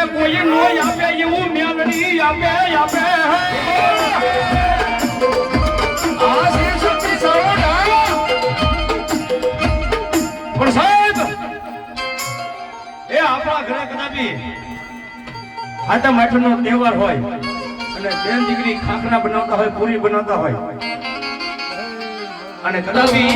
કોઈ નો આપે એવું મેલડી આપે આપે આ શિવ શક્તિ સરોડા પણ સાહેબ એ આપણા ઘરે કદાપી આટમ આઠમનો તહેવાર હોય અને બેન દીકરી ખાખરા બનાવતા હોય પૂરી બનાવતા હોય અને કદાપી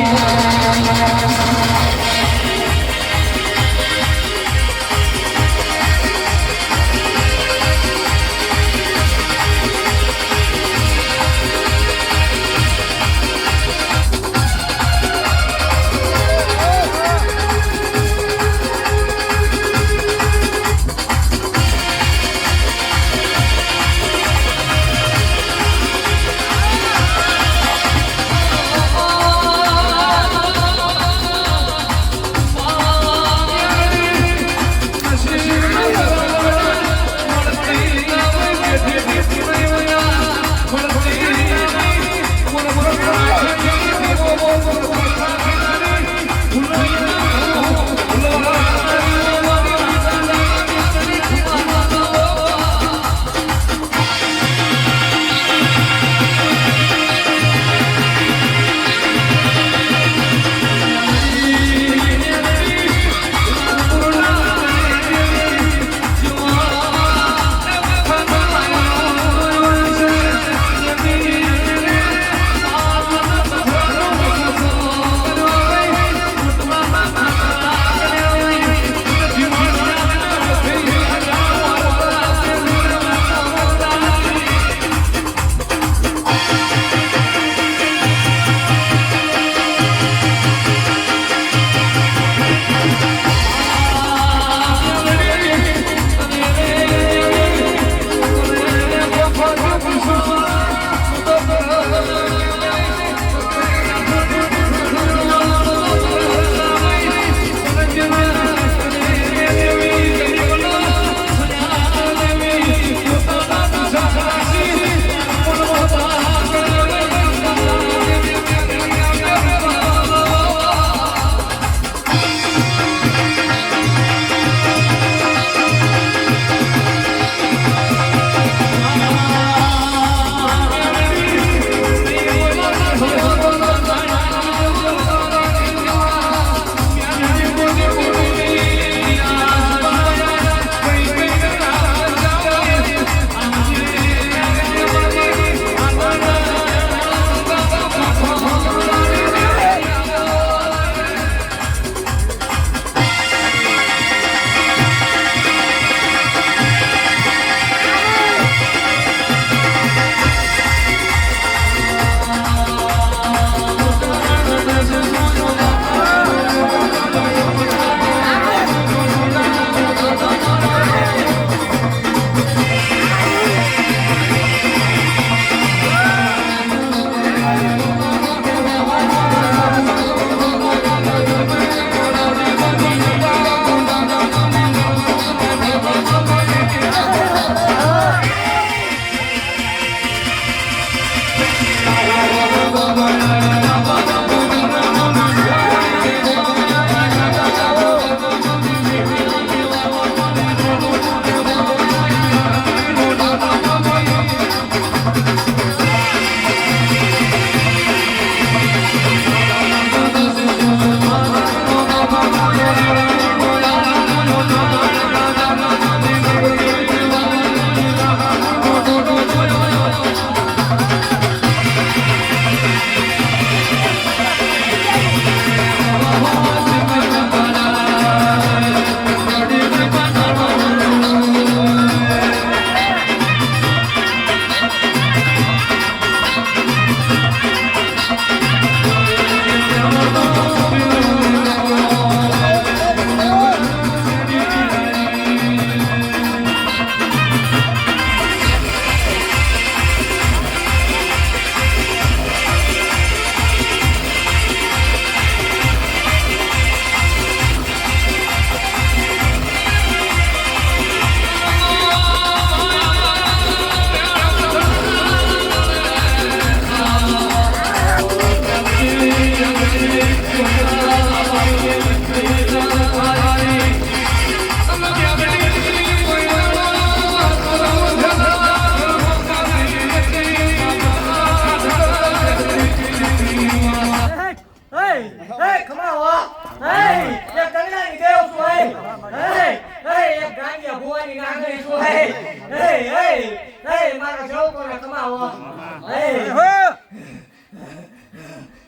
ગાંડિયા ભુવાની નાગરી છું હે મારા શોકોને કમાવો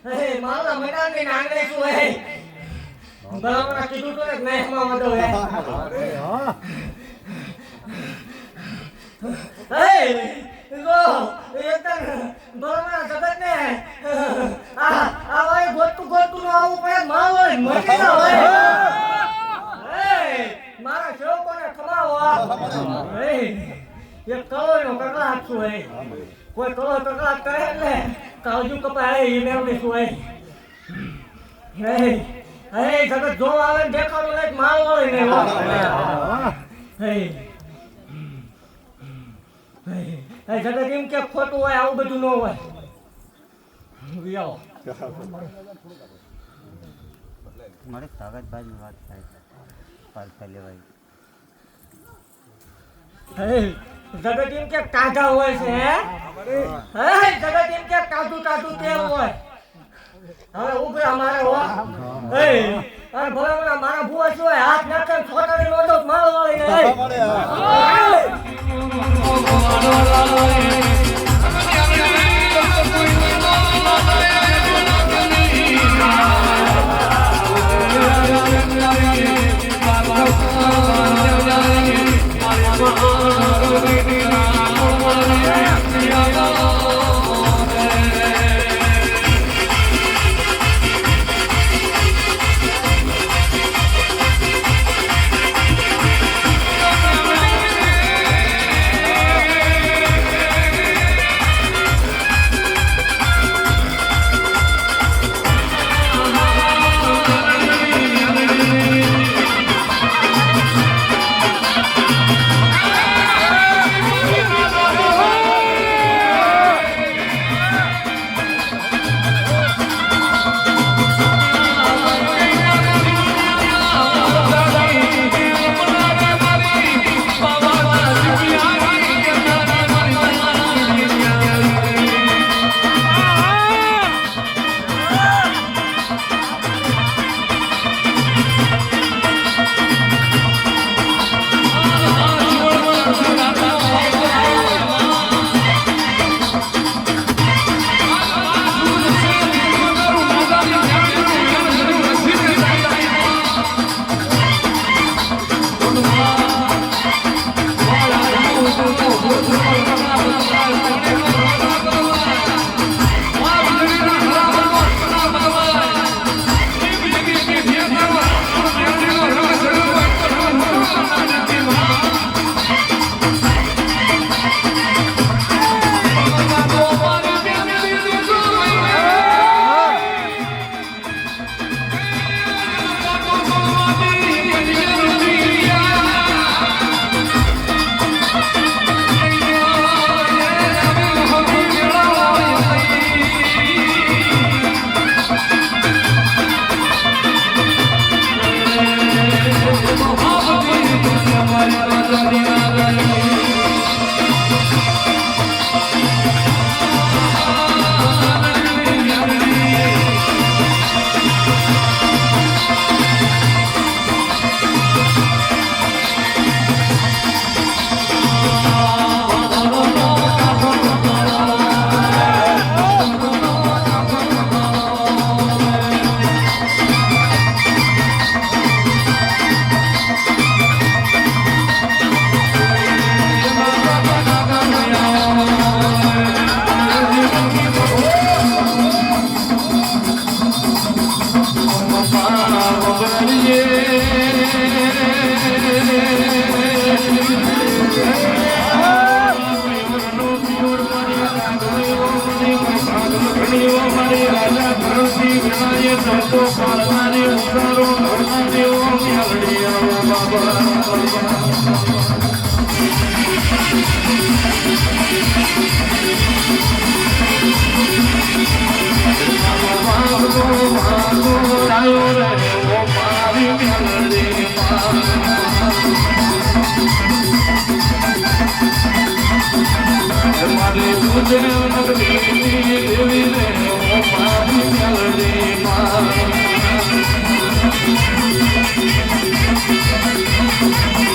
હે મારા મેદાનની નાગરી છું હે બરાબર કીધું તો ને મેચમાં વધો હે લો એકદમ બરાબર જગત ને આ વાય ગોતું નો આવું પડે માવો મટી ના હોય મારા શોકોને કમાવો એક કલોનો કકળાટ છું હે કોઈ કલો કકળાટ કરે એટલે કાજુ કપાય એ મેળવી છું હે જગત જો આવે ને દેખાડું લાઈક માલ હોય ને જગત એમ કે ખોટું હોય આવું બધું ન હોય મારે કાગળ બાજુ વાત થાય પાલખા લેવાય જગત એમ કે કાઢા હોય છે જગત એમ કે કાઢું તેલ હોય હવે ઉભે અમારે અને ભલા મારા ભૂવા શું હોય હાથ નાખે છોટાડી લોડો માલ વાળી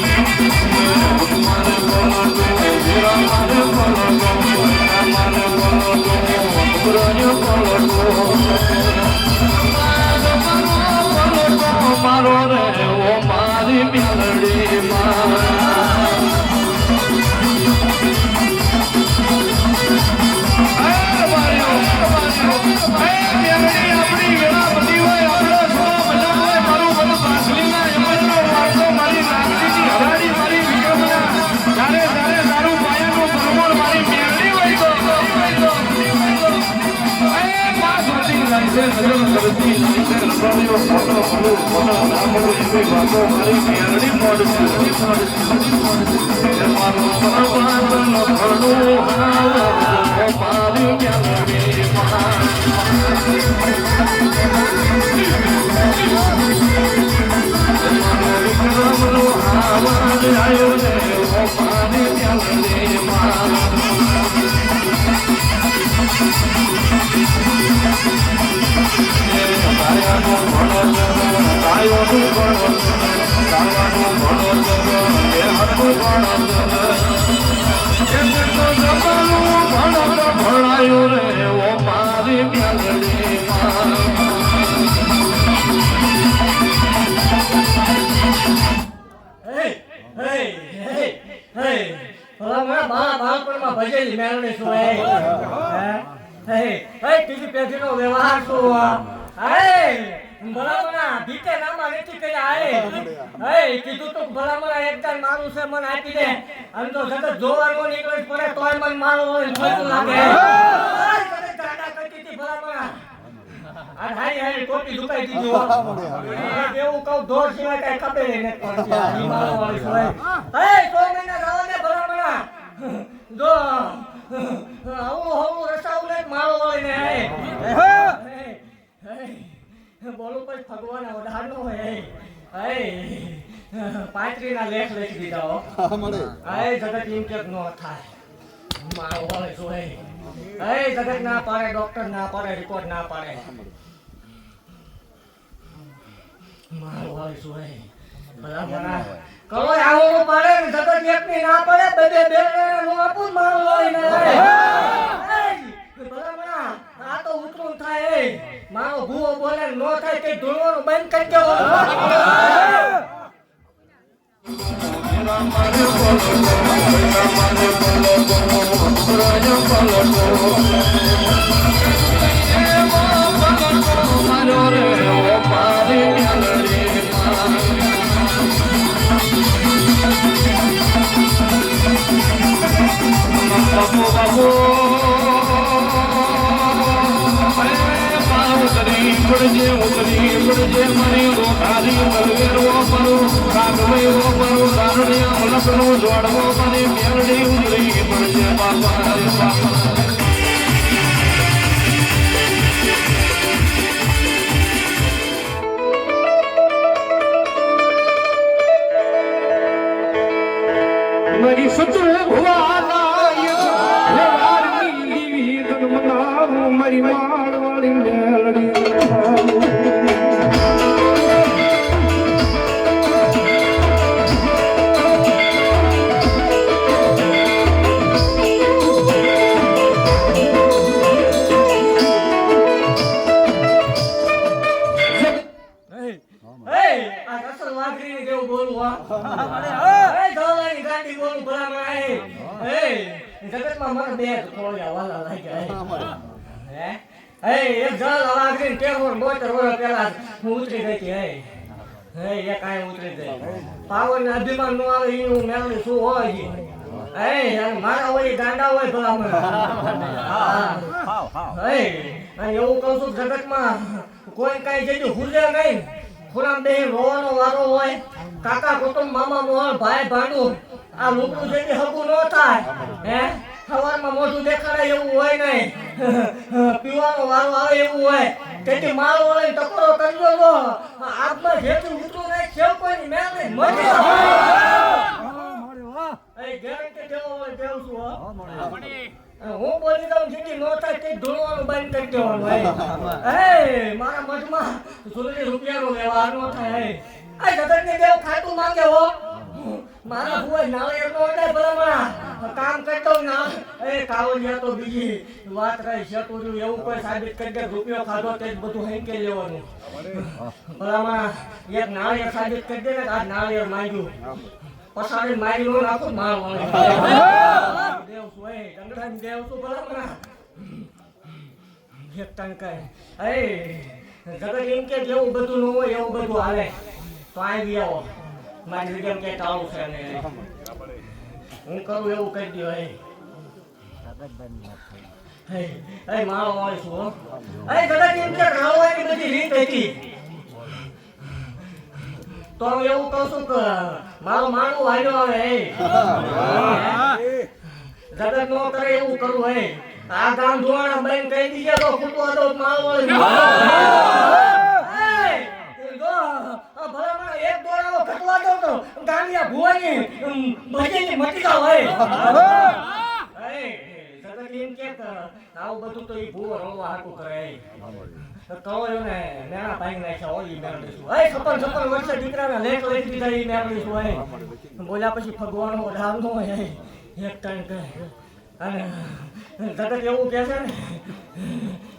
Thank you. કરતી નહીં છે રબારીઓ મોટો ભલું મોટો ના મળું એવી વાતો મારી મેરડી મોડશે મારું પરવાનનો ઘણું હાલ મારી મેરડી વિક્રમનો આવાજ આવ્યો રે મારી મેરડી ભણાયું રે ઓ મારી મેલડી બાળપણમાં ભજેલી મેળવી શું ત્રીજી પેઢીનો વ્યવહાર શું ભલામણા ભીતે નામાં નથી કર્યા કીધું તું ભલામણા એકદમ મારું છે મને આપી દે અને તો જગત જોવાનું નીકળે પડે તોય મને મારું હોય ખોટું લાગે દાદા કરતી હતી ભલામણા આ હારી હારી ટોપી ઝુકાઈ દીધી એવું કહું ઢોર સિવાય કઈ ખબર નથી પડતી મારો વાળી હોય 6 મહિના જવા દે ભલામણા જો આવું રસાવલે મારો વાળી ને બોલું પછી ભગવાન ઓઢાડનો હોય પાંચરીના લેખ લખી દીધા જગત એમ કે નો થાય મારો વાળે જોઈ જગત ના પાડે ડોક્ટર ના પાડે રિપોર્ટ ના પાડે મારો વાળે જોઈ બરાબર કરો આવું પાડે ને જગત એકની ના પડે બધે બે નું આપું મારો વાળે બરાબર આ તો ઉતરું થાય મારો ભૂવો બોલે નો થાય કે ધૂળવાનું બંધ કરી દેવાનું પડજે મારી રોધારી મલવેરવો પરું કાગવૈવો પરું દારણિયા મલકનો જોડવો મારી મેરડી ઉજળી પડજે બાપા રે બાપા મારી સત્રે ભુવાલાય લેવારની લીવી મનાવું મારી માળવાળી મેલડી જગતમાં મને બે થોડા વાલા લાગ્યા એક જળ વાગરીને ટેવર બોતર વર્ષ પહેલા હું ઉતરી ગઈ હતી એ કાંઈ ઉતરી ગઈ પાવર ને અભિમાન નો આવે એનું મેળવી શું હોય મારા હોય ગાંડા હોય ભલા એવું કહું છું જગતમાં કોઈ કઈ જઈ ભૂલે નહીં ખુરામ બે રોવાનો વારો હોય કાકા કુટુંબ મામા મોહન ભાઈ ભાંડુ આ લોકનું જેથી હગું ન થાય સવારમાં મોઢું દેખાડે એવું હોય નહીં પીવાનો વારો આવે એવું હોય તેથી મારો હોય ટકોરો કરજો તો આપમાં જેટલું ઉતરું નહીં સેવ કોઈ મેળ નહીં મળી ગેરંટી દેવો હોય દેવું છું હું બોલી દઉં જેથી નો થાય તે ધૂળવાનું બંધ કરી દેવાનું મારા મઠમાં ₹1 વ્યવહાર નો થાય આ જગતને દેવ ખાતું માંગે હો મારા ભુવા નાળિયેર નો ઓડે ભલામણા કામ કરતો ના કાવડિયા તો બીજી વાત રહી શેતુર્યું એવું કોઈ સાબિત કરી દે રૂપિયો ખાધો તે જ બધું હેંકે લેવાનું ભલામણા એક નાળિયેર સાબિત કરી દે ને આ નાળિયેર માંગ્યું પસાડી મારી નો નાખો મારવાનું દેવ સોય ગંગરાની દેવ શું ભલામણા એક ટંકાય જગત એમ કે જેવું બધું ન હોય એવું બધું હાલે તો આવી આવો મારી વિડીયો કે ટાળું છે ને હું કરું એવું કહી દો એ મારો વાળી છું હો. એ કદાચ એમ કે રાવવાની બધી રીત હતી તો હું એવું કહું છું કે મારું માનવું હાલ્યો આવે જગત નો કરે એવું કરવું હે આ ગામ ધોવાણા બેન કહી દીજે તો ફૂટવા દો મારો એક દોરાવો ફટવા દો તો ગાંડિયા ભુવાની બજેની મટી જાવ હે જગત એમ કે આવું બધું તો ઈ ભૂવો રણવા હાકું કરે કહો ને મેણા ભાઈ નાખ્યા હોય ઈ મેળવીશું એ છપ્પન વર્ષે દીકરાના લેખ લખી દીધા ઈ મેળવીશું હોય બોલ્યા પછી ભગવાનનો ઢાલનો હોય એક ટાઈમ કહે અને જગત એવું કહે છે ને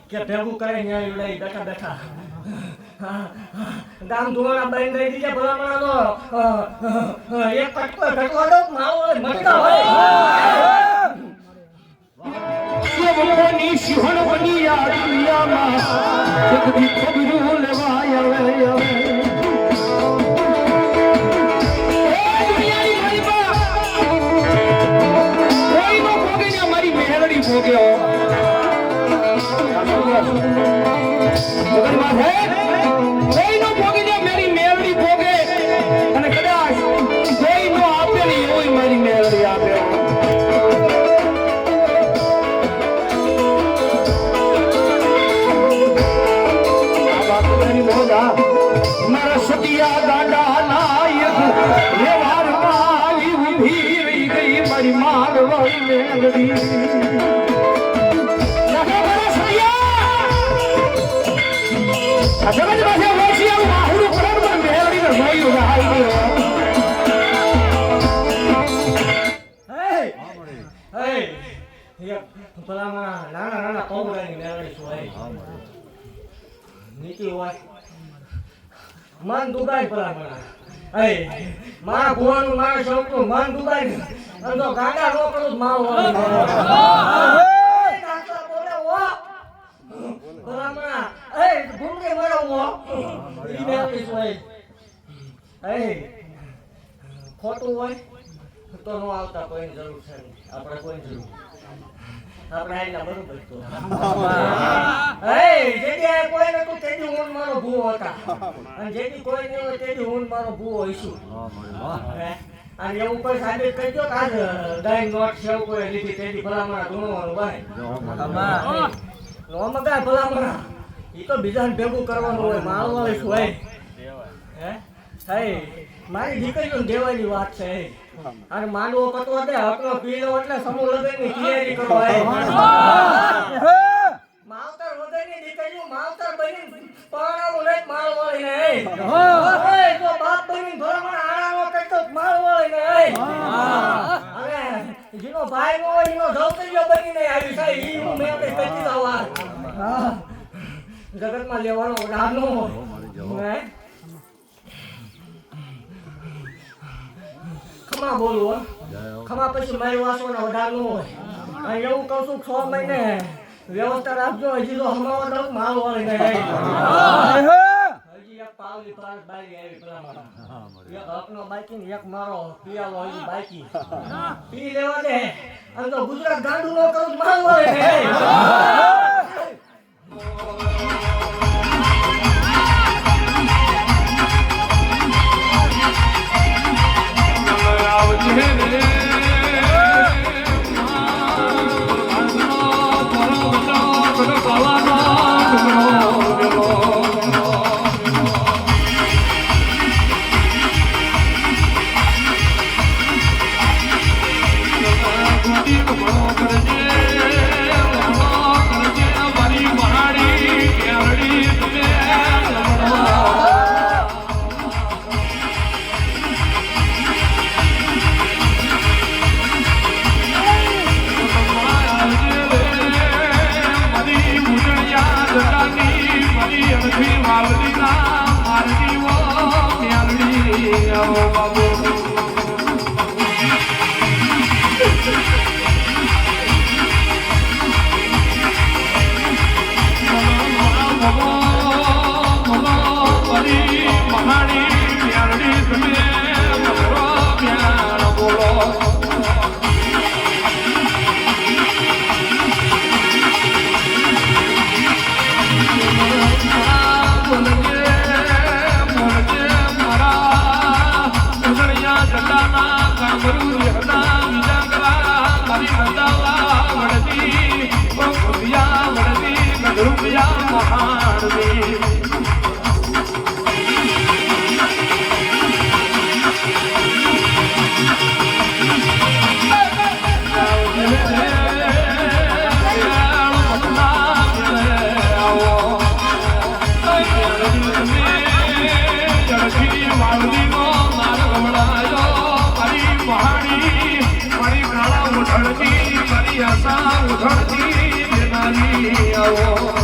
કે ભેગું કરે ન્યાય ઉડાઈ બેઠા બેઠા ગામ ધોવાના બેન દઈ દીધે ભલામણાનો એક કટકો ઘટવા દો માવો મટકા હોય ભગવાનની સિંહણ બની આ દુનિયામાં જગદી ખબરું લેવાય આવે કોઈનો ભોગે ને મારી મેળડી ભોગ્યો કોઈનો ભોગે ને મારી મેળડી ભોગે અને કદાચ કોઈનો આપે નહીં હોય મારી મેળડી આપે મારા સતિયા ગાંડા નાયક વ્યવહારમાં આવી ઊભી રહી ગઈ મારી માલવાળી મેલડી નાના નાના પૌરાની મેળવી છું નીતિ હોય મન દુબાઈ ભલામણા મારા ભુવાનું મારા શોખનું મન દુબાઈ અને તો ગાંડા રોકડું જ માવો ભલામણા ભૂંગે મરવો ઈ મેળવીશ હોય ખોટું હોય તો ન આવતા કોઈની જરૂર છે નહીં આપણે કોઈ જરૂર આપણે આઈલા બરોબર તો જેથી કોઈ નતું તેથી હું મારો ભૂવો હતા અને જેથી કોઈ નહીં હોય તેથી હું મારો ભૂવો હઈશું અને એવું કોઈ સાબિત કરી દો કે આજ દહીં નોટ સેવ કોઈ લીધી તેથી ભલામણા ગુણવાનું ભાઈ નો મગાય ભલામણા એ તો બીજાને ભેગું કરવાનું હોય માળવાળી શું હોય મારી દીકરીઓ દેવાની વાત છે અને માંડવો પતવા દે હકનો પીલો એટલે સમૂહ લગ્નની તૈયારી કરો માવતર વગરની દીકરીઓ માવતર બની પાણાનું લઈ માળવાળી ને જો બાપ બની ભલામણ આણાનો કરતો માળવાળી ને અને જેનો ભાઈ નો હોય એનો ધવતરીઓ બનીને આવી છે ઈ હું મેં કઈ કહી દઉં જગતમાં લેવાનો નાનો હોય ખમા બોલું ખમા પછી મારી વાસોના વધારનું હોય અને એવું કહું છું 6 મહિને વ્યવસ્થા રાખજો હજી તો હમાવો તો માલ હોય ને હજી એક પાવલી પાસ બારી આવી પેલા એક આપનો બાઈકી ને એક મારો પિયાલો હજી બાઈકી પી લેવા દે અને તો ગુજરાત ગાંડું નો કરું માલ હોય ને કરજે દવા વળતી રૂપિયા વળતી રૂપિયા મહાણવી ઉઠણતી બેનારી આવો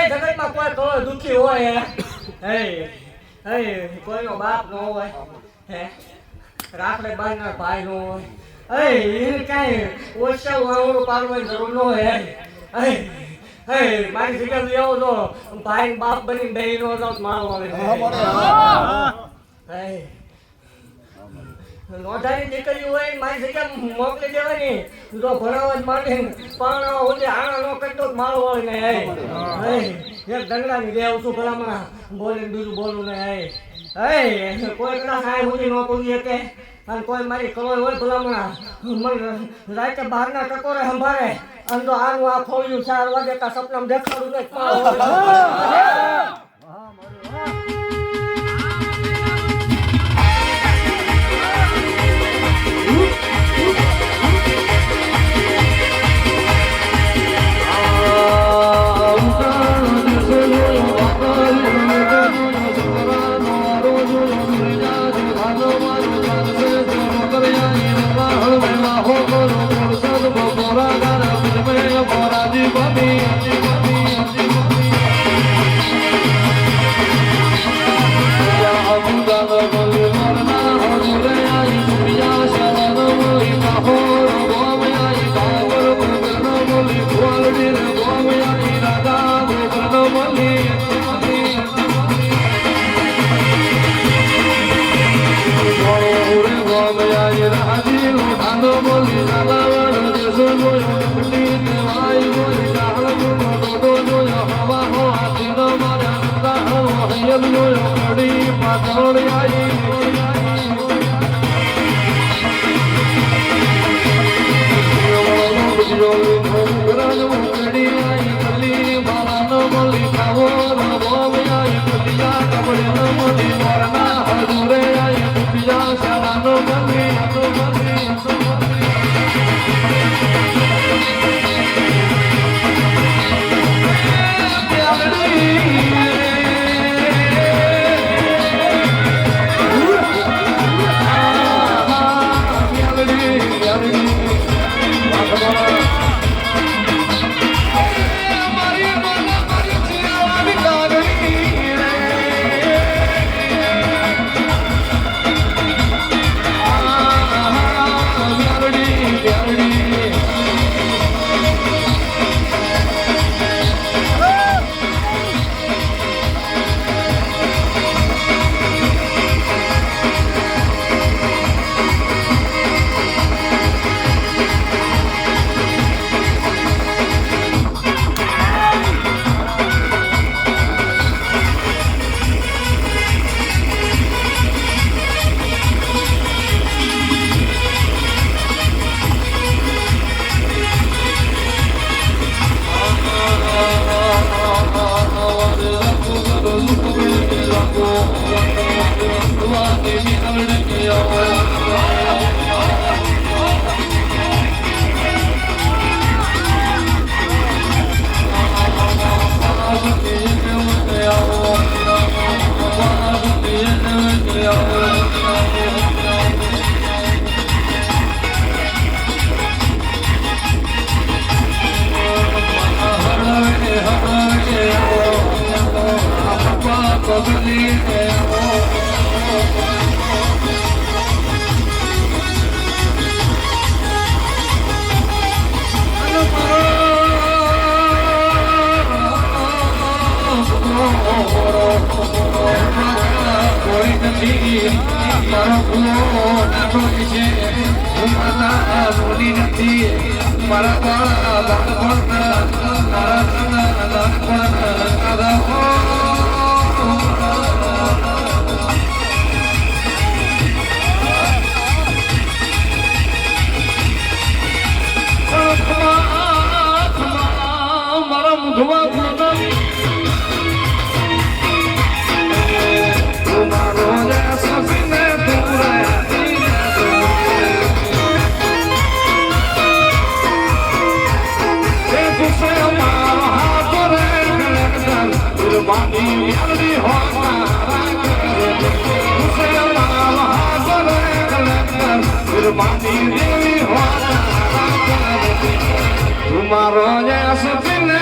જગતમાં કોઈ થોડો દુઃખી હોય કોઈનો બાપ ન હોય હે રાત્રે બારના ભાઈ નો હોય એને કાંઈ ઓછા વાવડું પાડવાની જરૂર ન હોય મારી જગ્યા લઈ આવો તો ભાઈ બાપ બની બે નો મારો આવે નોંધાની દીકરી હોય મારી જગ્યા મોકલી દેવાની તો ભણાવવા જ માટે પણ ઓલી આણા નો કરતો મારો હોય ને એક દંગડાની દેવ છું ભલામણા બોલીને બીજું બોલું ને કોઈ કદાચ આ સુધી ન પૂરી શકે અને કોઈ મારી કરોય હોય ભલામણા મને રાતે બહારના ટકોરે સંભાળે અને તો આનું આ ખોલ્યું 4 વાગે કા સપનામાં દેખાડું ને નથી મારો ભૂલો નાનો છે હું માતા બોલી નથી મારા મારો સપને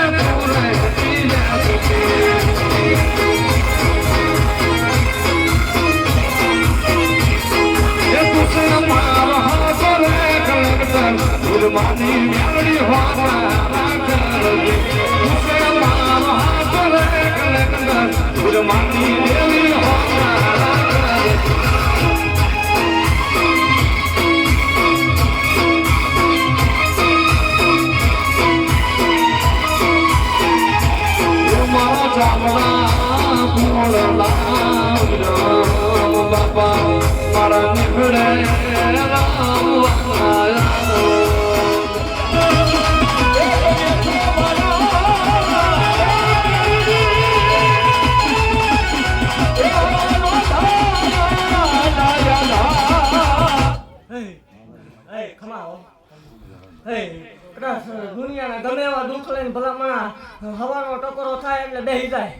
પૂરે માની મેળવી માની દેવી બાપા મારા નીકળે દુનિયાના ગમે એવા દુઃખ લઈને ભલામણા હવાનો ટકોરો થાય એટલે બેહી જાય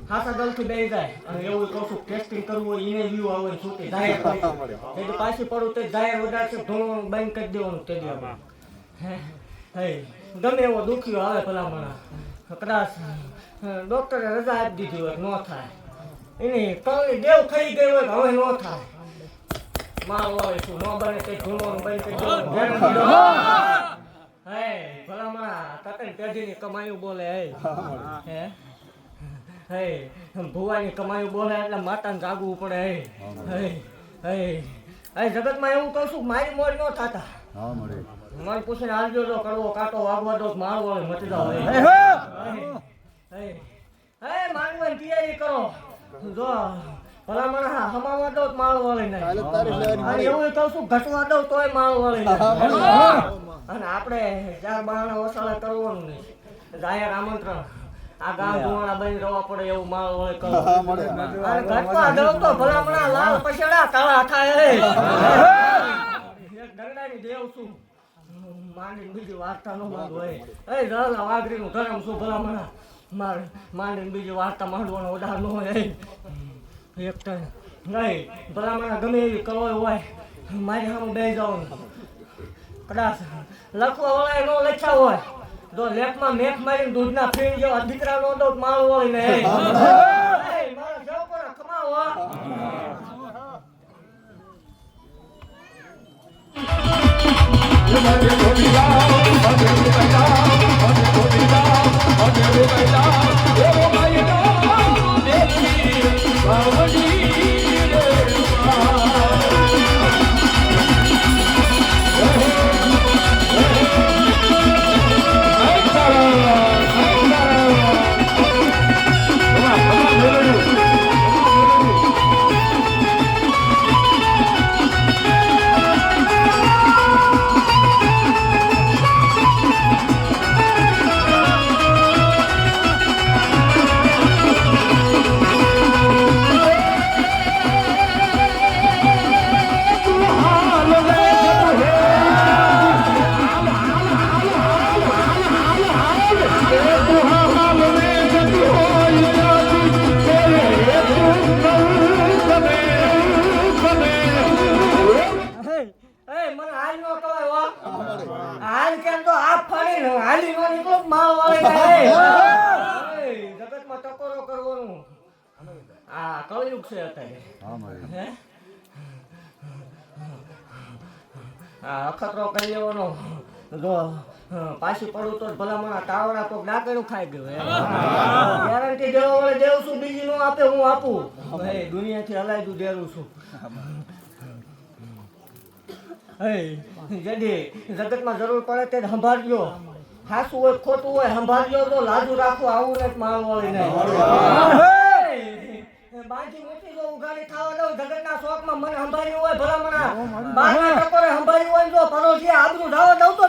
હાથા દલથી બેહી જાય અને એવું કહું છું ટેસ્ટિંગ કરવું હોય એને વ્યૂ આવે છૂટી જાહેર એટલે પાછી પડું તે જાહેર વધારશે ધોવાનું બંધ કરી દેવાનું તે દિવસ ગમે એવો દુખ્યો આવે ભલામણા કદાચ ડોક્ટરે રજા આપી દીધી હોય ન થાય એની કળની દેવ થઈ ગઈ હોય હવે ન થાય મારું આવે શું ન બને તે ધોવાનું બંધ કરી દેવાનું હે ભલામણા તકન પેઢીની કમાયું બોલે હે હે ભુવાની કમાયું બોલે એટલે માતાને જાગવું પડે હે હે હે જગતમાં એવું કહું છું મારી મોજ ન થતા મને પૂછીને આવજો જો કડવો કાંટો વાગવા દો મારવો હોય મટી જાવ હે મારવાની તૈયારી કરો જો ભલામણા હમાવા દો માળવા લઈને અને એવું કહું છું ઘટવા દો તોય માળવા લઈને અને આપણે ચાર બારણા વસાળા કરવાનું નહીં જાહેર આમંત્રણ આ ગામ ધુવાણા બની રહેવા પડે એવું માળ વળે કરો અને ઘટવા દો તો ભલામણા લાલ પછડા કાળા થાય એક દંડાની દેવ છું માંડીને બીજી વાર્તા નો માંડવો એ રલા વાઘરીનું ધરમ છું ભલામણા માંડીને બીજી વાર્તા માંડવાનો ઓઢાર ન હોય એક ટાઈમ નહીં ભલામણા ગમે એવી કળોય હોય મારી સામે બેસી જવાનું કદાચ લખવા વાળા નો લખ્યા હોય જો લેપમાં મેપ મારીને દૂધના ફીણ જેવા દીકરા નો દો માળ વળીને મારા જવ પર કમાવો જગતમાં ટકોરો કરવાનું આ કળયુગ છે અત્યારે આ અખતરો કરી લેવાનો જો હા, પાછી પડું તો ભલામણ તાવડા કોક ડાકણું ખાઈ ગયું ગેરંટી દેવા વળે દેવું છું, બીજી નો આપે હું આપું. ભાઈ દુનિયાથી હલાઈ દઉં દેવું છું. જડી જગતમાં જરૂર પડે તે સંભાળજો. ખાસું હોય ખોટું હોય સંભાળજો તો લાજુ રાખવું આવું ને માલ વળીને બાજી મૂકી દો ઉઘાડી ખાવા દઉં. જગતના શોખમાં મને સંભાળ્યું હોય ભલામણા બારના ટકોરે સંભાળ્યું હોય જો પરોશી આબરૂ ધાવા દઉં તો